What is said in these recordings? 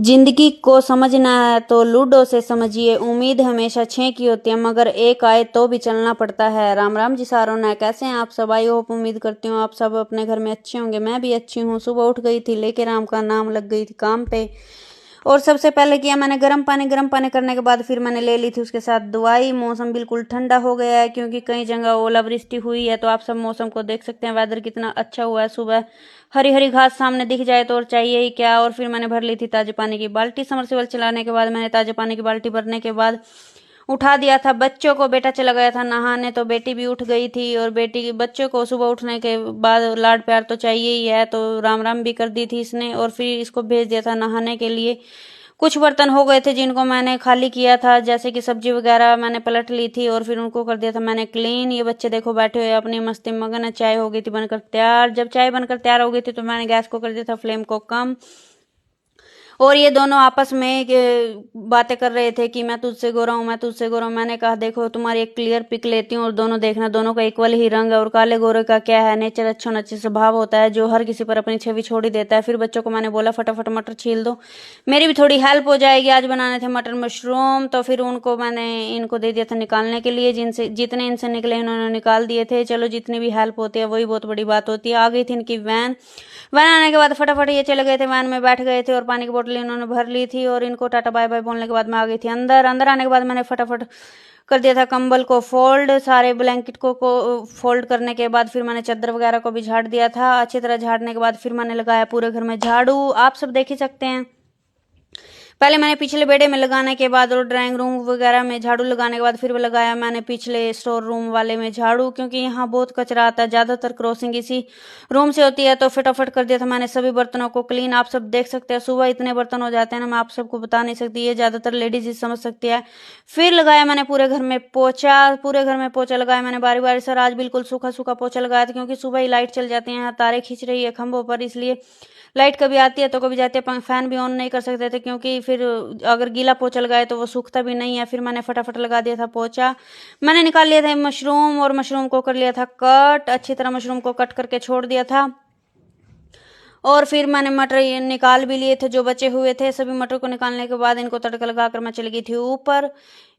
जिंदगी को समझना है तो लूडो से समझिए। उम्मीद हमेशा छह की होती है मगर एक आए तो भी चलना पड़ता है। राम राम जी सारों ने, कैसे हैं आप सब? आई होप, उम्मीद करती हूँ आप सब अपने घर में अच्छे होंगे। मैं भी अच्छी हूँ। सुबह उठ गई थी, लेके राम का नाम लग गई थी काम पे। और सबसे पहले किया मैंने गर्म पानी करने के बाद फिर मैंने ले ली थी उसके साथ दवाई। मौसम बिल्कुल ठंडा हो गया है क्योंकि कई जगह ओलावृष्टि हुई है। तो आप सब मौसम को देख सकते हैं, वेदर कितना अच्छा हुआ है। सुबह हरी हरी घास सामने दिख जाए तो और चाहिए ही क्या। और फिर मैंने भर ली थी ताजे पानी की बाल्टी। समरसेबल चलाने के बाद मैंने ताजे पानी की बाल्टी भरने के बाद उठा दिया था बच्चों को। बेटा चला गया था नहाने तो बेटी भी उठ गई थी। और बेटी के बच्चों को सुबह उठने के बाद लाड प्यार तो चाहिए ही है, तो राम राम भी कर दी थी इसने। और फिर इसको भेज दिया था नहाने के लिए। कुछ बर्तन हो गए थे जिनको मैंने खाली किया था, जैसे कि सब्जी वगैरह मैंने पलट ली थी और फिर उनको कर दिया था मैंने क्लीन। ये बच्चे देखो बैठे हुए अपनी मस्ती में मगन है। चाय हो गई थी बनकर तैयार। जब चाय बनकर तैयार हो गई थी तो मैंने गैस को कर दिया था फ्लेम को कम। और ये दोनों आपस में बातें कर रहे थे कि मैं तुझसे गोरा हूँ, मैं तुझसे गोरा हूँ। मैंने कहा देखो तुम्हारी एक क्लियर पिक लेती हूँ और दोनों देखना, दोनों का इक्वल ही रंग है। और काले गोरे का क्या है, नेचर अच्छा अच्छे स्वभाव होता है जो हर किसी पर अपनी छवि छोड़ ही देता है। फिर बच्चों को मैंने बोला फटाफट मटर छील दो, मेरी भी थोड़ी हेल्प हो जाएगी। आज बनाने थे मटर मशरूम, तो फिर उनको मैंने इनको दे दिया था निकालने के लिए। जिनसे जितने इनसे निकले इन्होंने निकाल दिए थे। चलो जितनी भी हेल्प होती है वही बहुत बड़ी बात होती है। आ गई थी इनकी वैन। वैन आने के बाद फटाफट ये चले गए थे, वैन में बैठ गए थे और पानी की बोतल इन्होंने भर ली थी। और इनको टाटा बाय बाय बोलने के बाद मैं आ गई थी अंदर। अंदर आने के बाद मैंने फटाफट कर दिया था कंबल को फोल्ड। सारे ब्लैंकेट को फोल्ड करने के बाद फिर मैंने चादर वगैरह को भी झाड़ दिया था। अच्छी तरह झाड़ने के बाद फिर मैंने लगाया पूरे घर में झाड़ू। आप सब देख ही सकते हैं, पहले मैंने पिछले बेडे में लगाने के बाद और ड्राइंग रूम वगैरह में झाड़ू लगाने के बाद फिर लगाया मैंने पिछले स्टोर रूम वाले में झाड़ू, क्योंकि यहाँ बहुत कचरा आता है। ज़्यादातर क्रॉसिंग इसी रूम से होती है। तो फटाफट कर दिया था मैंने सभी बर्तनों को क्लीन। आप सब देख सकते हैं सुबह इतने बर्तन हो जाते हैं ना, मैं आप सबको बता नहीं सकती। ये ज़्यादातर लेडीज ही समझ सकती है। फिर लगाया मैंने पूरे घर में पोछा। पूरे घर में पोछा लगाया मैंने बारी बारी से। आज बिल्कुल सूखा सूखा पोछा लगाया था क्योंकि सुबह ही लाइट चल जाती है, तारे खींच रही है खंभों पर, इसलिए लाइट कभी आती है तो कभी जाती है। फैन भी ऑन नहीं कर सकते थे क्योंकि फिर अगर गीला पोछा लगाए तो वो सूखता भी नहीं है। फिर मैंने फटाफट लगा दिया था पोछा। मैंने निकाल लिया था मशरूम और मशरूम को कर लिया था कट। अच्छी तरह मशरूम को कट करके छोड़ दिया था। और फिर मैंने मटर ये निकाल भी लिए थे जो बचे हुए थे। सभी मटर को निकालने के बाद इनको तड़का लगाकर मैं चली गई थी ऊपर।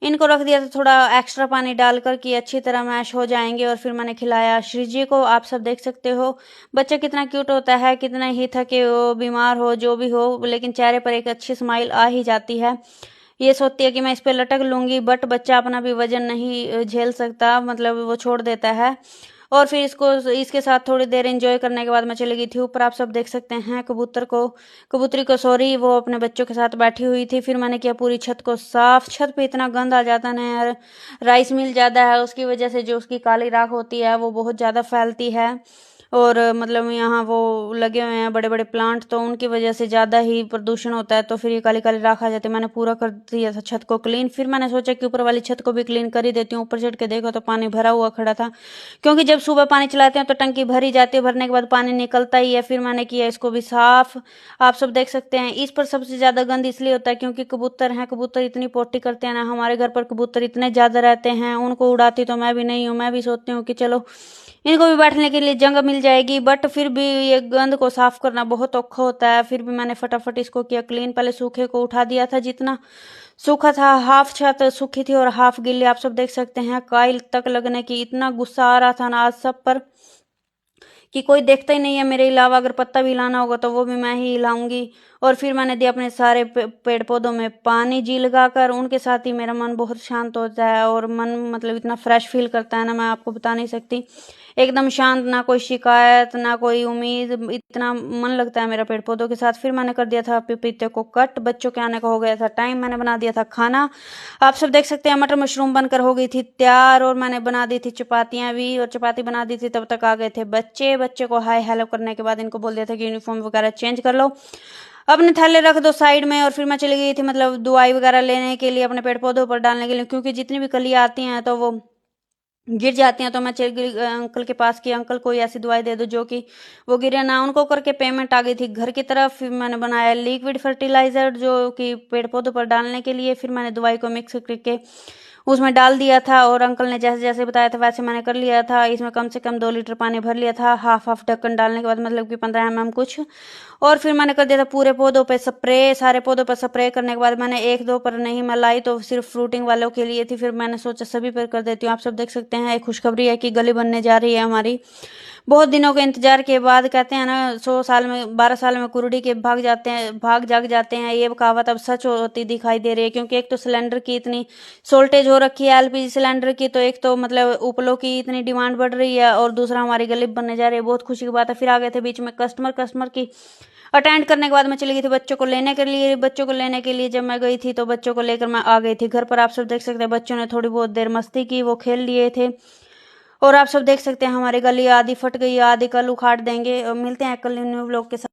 इनको रख दिया था थोड़ा एक्स्ट्रा पानी डालकर कि अच्छी तरह मैश हो जाएंगे। और फिर मैंने खिलाया श्री जी को। आप सब देख सकते हो बच्चा कितना क्यूट होता है, कितना ही थके हो बीमार हो जो भी हो, लेकिन चेहरे पर एक अच्छी स्माइल आ ही जाती है। ये सोचती है कि मैं इस पे लटक लूंगी, बट बच्चा अपना भी वजन नहीं झेल सकता, मतलब वो छोड़ देता है। और फिर इसको इसके साथ थोड़ी देर एंजॉय करने के बाद मैं चली गई थी ऊपर। आप सब देख सकते हैं कबूतरी को सॉरी, वो अपने बच्चों के साथ बैठी हुई थी। फिर मैंने किया पूरी छत को साफ। छत पे इतना गंद आ जाता है ना यार, राइस मिल जाता है उसकी वजह से जो उसकी काली राख होती है वो बहुत ज़्यादा फैलती है। और मतलब यहाँ वो लगे हुए हैं बड़े बड़े प्लांट, तो उनकी वजह से ज़्यादा ही प्रदूषण होता है। तो फिर ये काली काली राख आ जाती है। मैंने पूरा कर दिया था छत को क्लीन। फिर मैंने सोचा कि ऊपर वाली छत को भी क्लीन कर ही देती हूँ। ऊपर चढ़ के देखो तो पानी भरा हुआ खड़ा था, क्योंकि जब सुबह पानी चलाते हैं तो टंकी भरी जाती है, भरने के बाद पानी निकलता ही है। फिर मैंने किया इसको भी साफ। आप सब देख सकते हैं इस पर सबसे ज्यादा गंद इसलिए होता है क्योंकि कबूतर हैं। कबूतर इतनी पोटी करते हैं ना, हमारे घर पर कबूतर इतने ज्यादा रहते हैं। उनको उड़ाती तो मैं भी नहीं हूँ। मैं भी सोचती हूँ कि चलो इनको भी बैठने के लिए जगह मिल जाएगी, बट फिर भी ये गंद को साफ करना बहुत औखा होता है। फिर भी मैंने फटाफट इसको किया क्लीन। पहले सूखे को उठा दिया था, जितना सूखा था। हाफ छत सूखी थी और हाफ गीली। आप सब देख सकते हैं काइल तक लगने की इतना गुस्सा आ रहा था ना आज सब पर कि कोई देखता ही नहीं है मेरे अलावा। अगर पत्ता भी हिलाना होगा तो वो भी मैं ही हिलाऊंगी। और फिर मैंने दिया अपने सारे पेड़ पौधों में पानी जी लगाकर। उनके साथ ही मेरा मन बहुत शांत होता है और मन मतलब इतना फ्रेश फील करता है ना, मैं आपको बता नहीं सकती। एकदम शांत, ना कोई शिकायत ना कोई उम्मीद, इतना मन लगता है मेरा पेड़ पौधों के साथ। फिर मैंने कर दिया था पपीते को कट। बच्चों के आने का हो गया था टाइम। मैंने बना दिया था खाना। आप सब देख सकते हैं मटर मशरूम बनकर हो गई थी तैयार। और मैंने बना दी थी चपातियां भी, और चपाती बना दी थी तब तक आ गए थे बच्चे। बच्चे को हाय हेलो करने के बाद इनको बोल दिया था कि यूनिफॉर्म वगैरह चेंज कर लो, अपने थैले रख दो साइड में। और फिर मैं चली गई थी मतलब दवाई वगैरह लेने के लिए अपने पेड़ पौधों पर डालने के लिए, क्योंकि जितनी भी कलियां आती हैं तो वो गिर जाती हैं। तो मैं चल गई अंकल के पास कि अंकल कोई ऐसी दवाई दे दो जो कि वो गिरे ना। उनको करके पेमेंट आ गई थी घर की तरफ। फिर मैंने बनाया लिक्विड फर्टिलाइजर जो कि पेड़ पौधों पर डालने के लिए। फिर मैंने दवाई को मिक्स करके उसमें डाल दिया था और अंकल ने जैसे जैसे बताया था वैसे मैंने कर लिया था। इसमें कम से कम 2 लीटर पानी भर लिया था, हाफ ढक्कन डालने के बाद, मतलब कि 15 mm कुछ। और फिर मैंने कर दिया था पूरे पौधों पे स्प्रे। सारे पौधों पर स्प्रे करने के बाद मैंने 1-2 पर नहीं मैं लाई तो सिर्फ फ्रूटिंग वालों के लिए थी, फिर मैंने सोचा सभी पर कर देती हूँ। आप सब देख सकते हैं एक खुशखबरी है कि गली बनने जा रही है हमारी। बहुत दिनों के इंतजार के बाद, कहते हैं ना 100 साल में 12 साल में कुरुड़ी के भाग जाग जाते हैं, ये कहावत अब सच होती दिखाई दे रही है। क्योंकि एक तो सिलेंडर की इतनी शॉर्टेज हो रखी है, एलपीजी सिलेंडर की, तो एक तो मतलब उपलों की इतनी डिमांड बढ़ रही है और दूसरा हमारी गली बनने जा रही है। बहुत खुशी की बात है। फिर आ गए थे बीच में कस्टमर की अटेंड करने के बाद मैं चली गई थी बच्चों को लेने के लिए। जब मैं गई थी तो बच्चों को लेकर मैं आ गई थी घर पर। आप सब देख सकते हैं बच्चों ने थोड़ी बहुत देर मस्ती की, वो खेल लिए थे। और आप सब देख सकते हैं हमारी गली आधी फट गई, आधी कल उखाड़ देंगे। और मिलते हैं कल न्यू व्लॉग के साथ।